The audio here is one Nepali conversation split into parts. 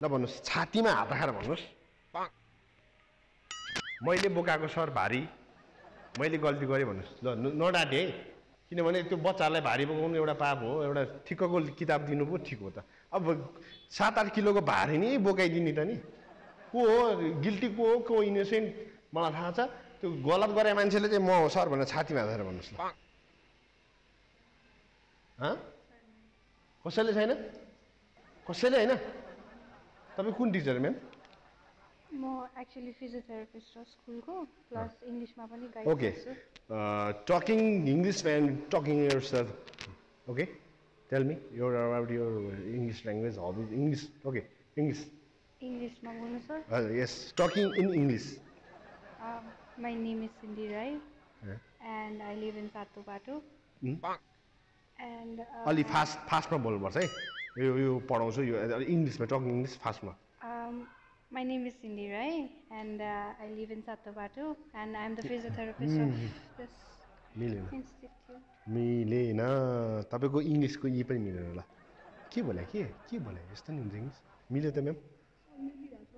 ल भन्नुस् छातीमा हात राखेर भन्नुस् मैले बोकाको सर भारी मैले गल्ती गरेँ भन्नुस् ल नडाटे है किनभने त्यो बच्चालाई भारी बोकाउनु एउटा पाप हो एउटा ठिक्कको किताब दिनु पो ठिक हो त अब 7-8 किलोको भारी नि बोकाइदिने त नि को हो गिल्टी को इनोसेन्ट मलाई थाहा छ त्यो गलत गरे मान्छेले चाहिँ म सर भनेर छातीमा हात राखेर भन्नुस् ल कसैले छैन कसैले हैन तपाईं कुन टिचर म्याम म एक्चुअली फिजियोथेरापिस्ट हो स्कुलको प्लस इंग्लिशमा पनि गाइड गर्छु okay talking English and talking yourself okay tell me your about your English language hobbies English okay इंग्लिशमा बोल्नु sir yes talking in English my name is Cindy Rai and I live in Satobato and अलि फास्टमा बोल्नुपर्छ है यो पढाउँछु यो इंग्लिशमा टकिङ इंग्लिश फास्टमा My name is Cindy Rai and I live in Satobato and I am the physiotherapist of this institute. मिलेन तपाईको इंग्लिशको यी पनि मिलेन होला के बोले यस्तो नि हुन्छ इंग्लिश मिल्यो त म्याम मिलिरहेछ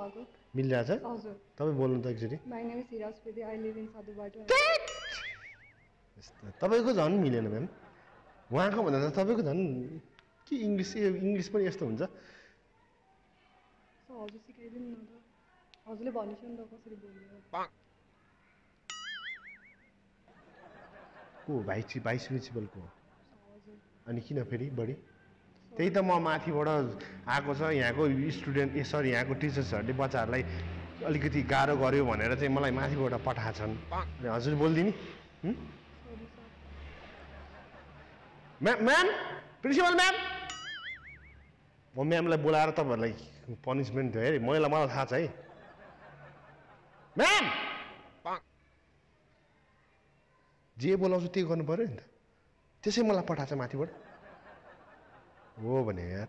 उहाँको मिलिरहेछ हजुर तपाईँ बोल्नु त एकचोटि My name is Hiraz Pedi. I live in Satobato. तपाईको झन् मिलेन म्याम उहाँको भन्दा त तपाईको झन् के इंग्लिश पनि यस्तो हुन्छ हजुर सिकाइदिनु न त हजुरले भनेछ नि त कसरी बोल्नु को भाइस प्रिन्सिपल को अनि किन फेरि बढी त्यही त म माथिबाट आएको छ यहाँको स्टुडेन्ट सरी यहाँको टिचर्सहरूले बच्चाहरूलाई अलिकति गाह्रो गर्यो भनेर चाहिँ मलाई माथिबाट पठाएछन् अनि हजुर बोल्दिनी म्याम प्रिन्सिपल म्याम म म्यामलाई बोलाएर तपाईहरुलाई पनिशमेन्ट दियो है मलाई थाहा छ है म्याम जे बोलाउँछु त्यही गर्नु पर्यो नि त त्यसै मलाई पठाछ माथिबाट हो भने यार